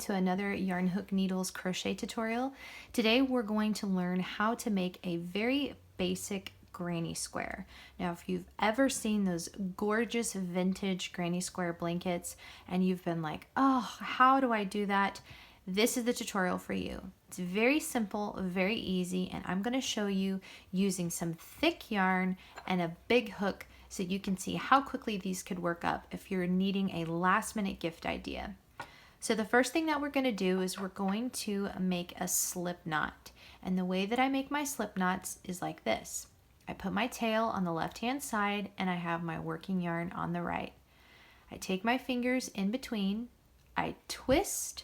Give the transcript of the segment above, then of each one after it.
to another Yarn Hook Needles crochet tutorial. Today we're going to learn how to make a very basic granny square. Now if you've ever seen those gorgeous vintage granny square blankets and you've been like, oh, how do I do that? This is the tutorial for you. It's very simple, very easy, and I'm going to show you using some thick yarn and a big hook so you can see how quickly these could work up if you're needing a last minute gift idea. So the first thing that we're going to do is we're going to make a slip knot. And the way that I make my slip knots is like this. I put my tail on the left hand side and I have my working yarn on the right. I take my fingers in between, I twist,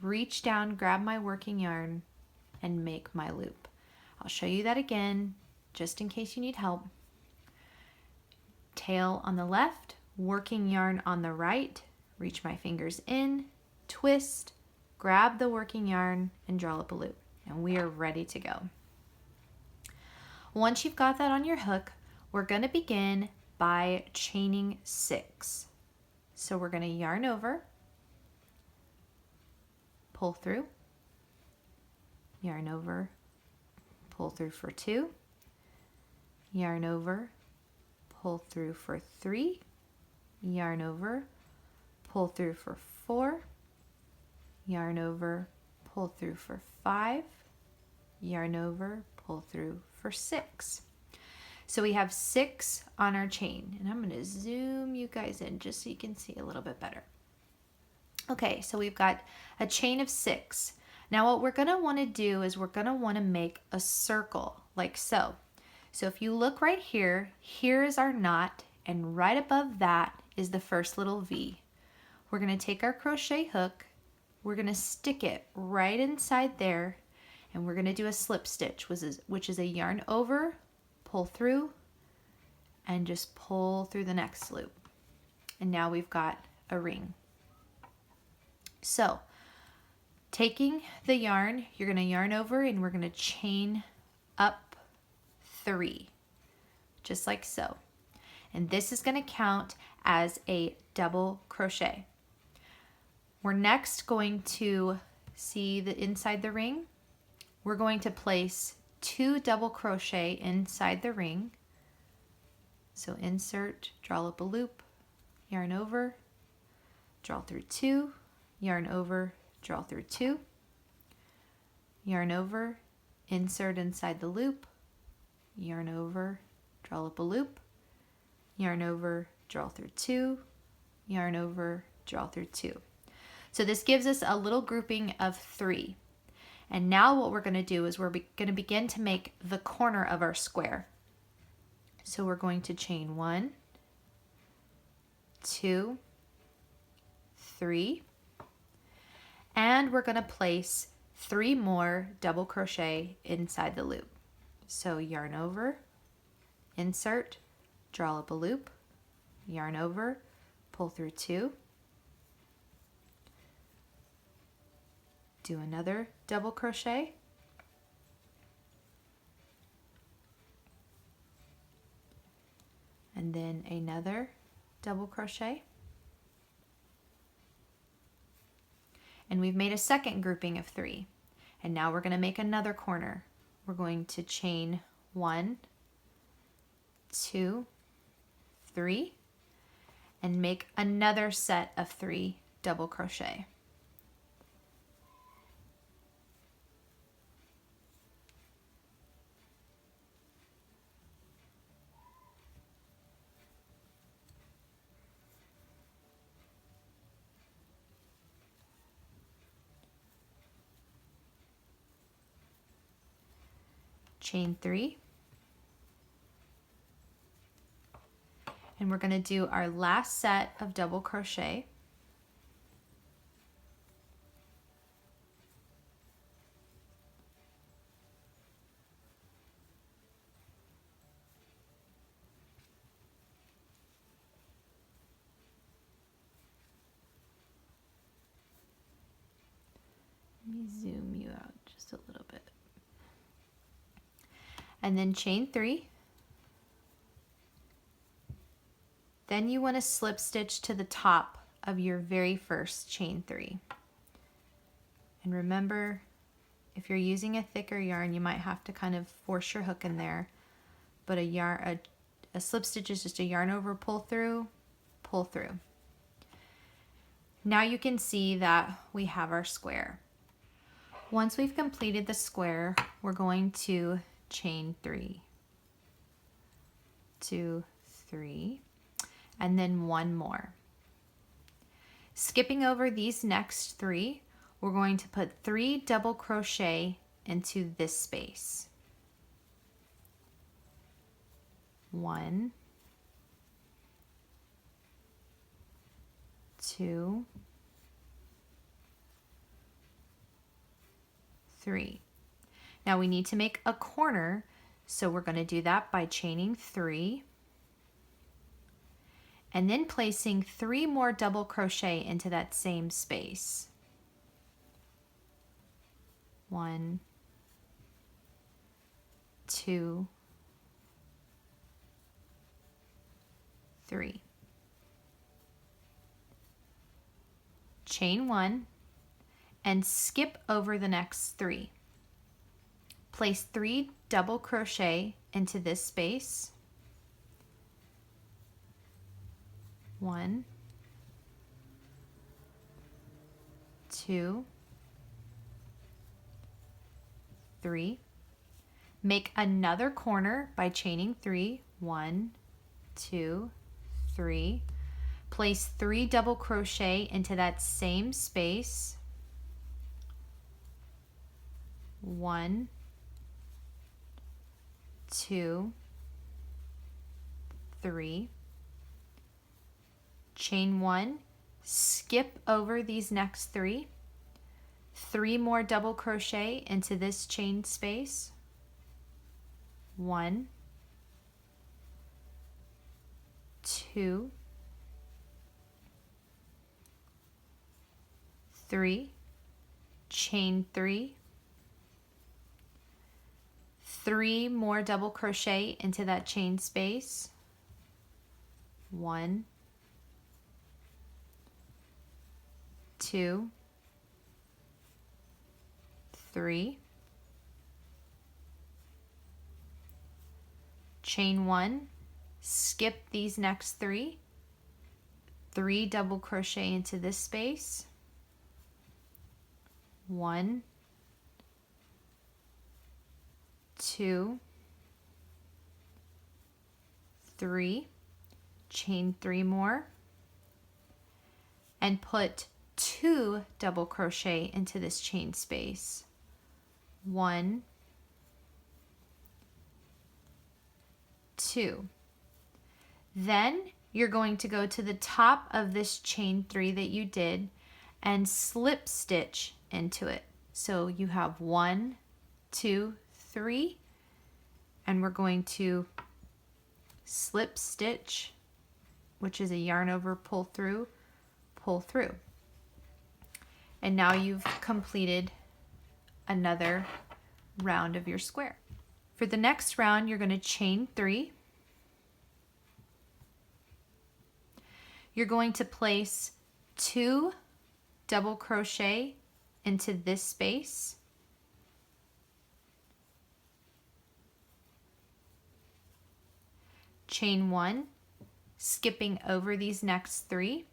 reach down, grab my working yarn, and make my loop. I'll show you that again just in case you need help. Tail on the left, working yarn on the right, reach my fingers in, twist, grab the working yarn, and draw up a loop. And we are ready to go. Once you've got that on your hook, we're going to begin by chaining 6. So we're going to yarn over, pull through, yarn over, pull through for 2, yarn over, pull through for 3, yarn over, pull through for 4, yarn over, pull through for 5, yarn over, pull through for 6. So we have 6 on our chain, and I'm going to zoom you guys in just so you can see a little bit better. Okay, so we've got a chain of 6. Now what we're going to want to do is we're going to want to make a circle like so. So if you look right here, here is our knot, and right above that is the first little V. We're going to take our crochet hook, we're going to stick it right inside there, and we're going to do a slip stitch, which is a yarn over, pull through, and just pull through the next loop. And now we've got a ring. So taking the yarn, you're going to yarn over and we're going to chain up 3, just like so. And this is going to count as a double crochet. We're next going to see the inside the ring. We're going to place 2 double crochet inside the ring. So insert, draw up a loop, yarn over, draw through 2, yarn over, draw through 2, yarn over, insert inside the loop, yarn over, draw up a loop, yarn over, draw through 2, yarn over, draw through 2. So this gives us a little grouping of 3. And now what we're going to do is we're going to begin to make the corner of our square. So we're going to chain 1, 2, 3, and we're going to place 3 more double crochet inside the loop. So yarn over, insert, draw up a loop, yarn over, pull through 2, do another double crochet, and then another double crochet, and we've made a second grouping of 3. And now we're going to make another corner. We're going to chain 1, 2, 3, and make another set of 3 double crochet. Chain 3, and we're going to do our last set of double crochet. Let me zoom you out just a little bit. And then chain 3, Then you want to slip stitch to the top of your very first chain 3. And remember, if you're using a thicker yarn, you might have to kind of force your hook in there. But a slip stitch is just a yarn over, pull through, pull through. Now you can see that we have our square. Once we've completed the square, we're going to chain 3, 2, 3, and then 1 more. Skipping over these next 3, we're going to put 3 double crochet into this space. 1, 2, 3. Now we need to make a corner, so we're going to do that by chaining 3 and then placing 3 more double crochet into that same space. 1, 2, 3. Chain 1 and skip over the next 3. Place 3 double crochet into this space. 1, 2, 3. Make another corner by chaining 3. 1, 2, 3. Place 3 double crochet into that same space. 1, 2, 3. Chain 1, skip over these next 3. 3 more double crochet into this chain space. 1, 2, 3. Chain 3. 3 more double crochet into that chain space. 1, 2, 3. Chain 1, skip these next 3. 3 double crochet into this space. 1, 2, 3. Chain 3 more and put 2 double crochet into this chain space. 1, 2. Then you're going to go to the top of this chain 3 that you did and slip stitch into it. So you have 1, 2, 3, and we're going to slip stitch, which is a yarn over, pull through, pull through. And now you've completed another round of your square. For the next round, you're going to chain 3. You're going to place 2 double crochet into this space. Chain 1, skipping over these next 3.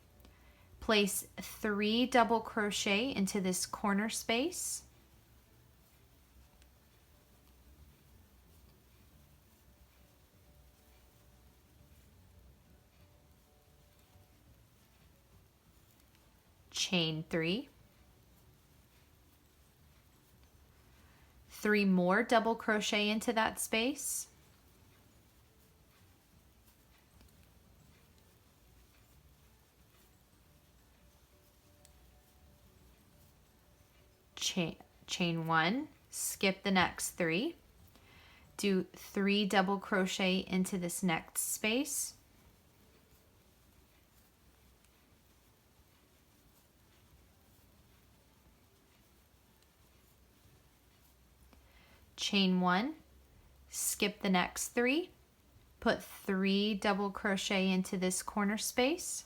Place 3 double crochet into this corner space. Chain 3. 3 more double crochet into that space. Chain 1, skip the next 3. Do 3 double crochet into this next space. Chain 1, skip the next 3, put 3 double crochet into this corner space.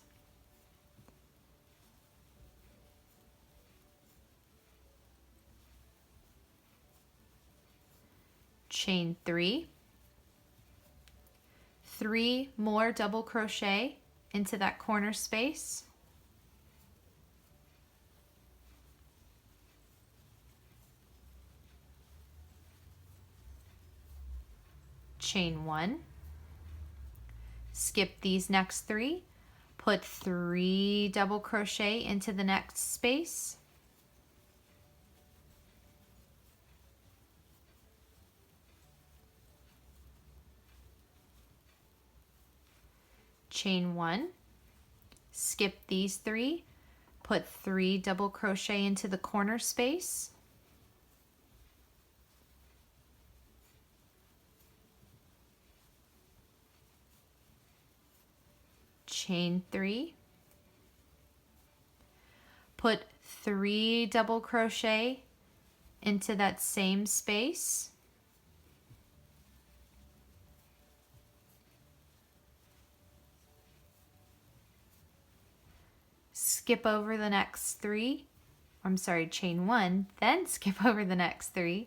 chain 3, 3 more double crochet into that corner space, chain 1, skip these next 3, put 3 double crochet into the next space, chain 1, skip these 3, put 3 double crochet into the corner space, chain 3, put 3 double crochet into that same space, skip over the next 3, chain 1, then skip over the next 3,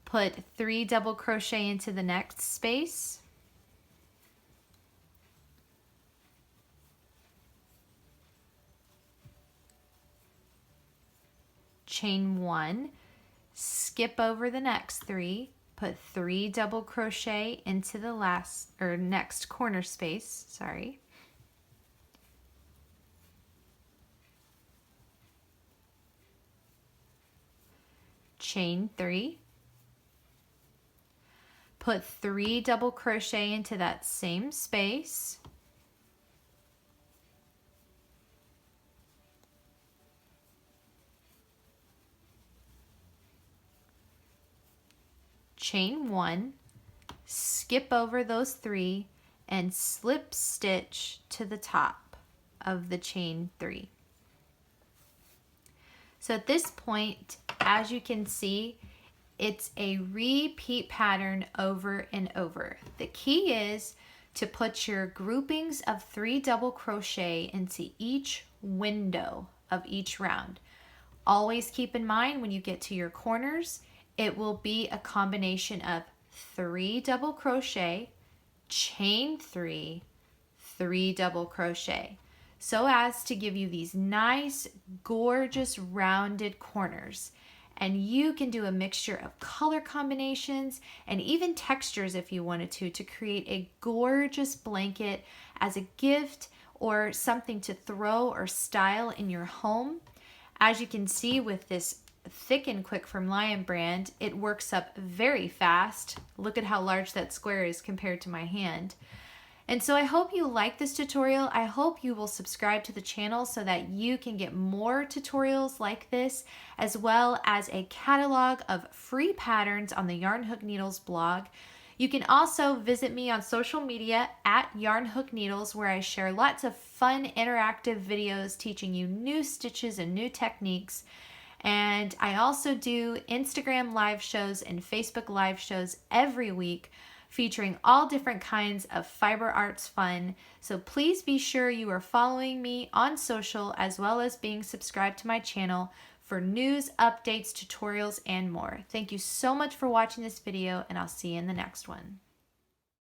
put 3 double crochet into the next space, chain 1, skip over the next 3, put 3 double crochet into the next corner space, chain 3, put 3 double crochet into that same space, chain 1, skip over those 3, and slip stitch to the top of the chain 3. So at this point, as you can see, it's a repeat pattern over and over. The key is to put your groupings of 3 double crochet into each window of each round. Always keep in mind when you get to your corners, it will be a combination of 3 double crochet, chain 3, 3 double crochet, so as to give you these nice, gorgeous, rounded corners. And you can do a mixture of color combinations and even textures if you wanted to create a gorgeous blanket as a gift or something to throw or style in your home. As you can see with this Thick and Quick from Lion Brand, it works up very fast. Look at how large that square is compared to my hand. And so I hope you like this tutorial. I hope you will subscribe to the channel so that you can get more tutorials like this, as well as a catalog of free patterns on the Yarn Hook Needles blog. You can also visit me on social media at YarnHookNeedles, where I share lots of fun interactive videos teaching you new stitches and new techniques. And I also do Instagram live shows and Facebook live shows every week, featuring all different kinds of fiber arts fun. So please be sure you are following me on social as well as being subscribed to my channel for news, updates, tutorials, and more. Thank you so much for watching this video, and I'll see you in the next one.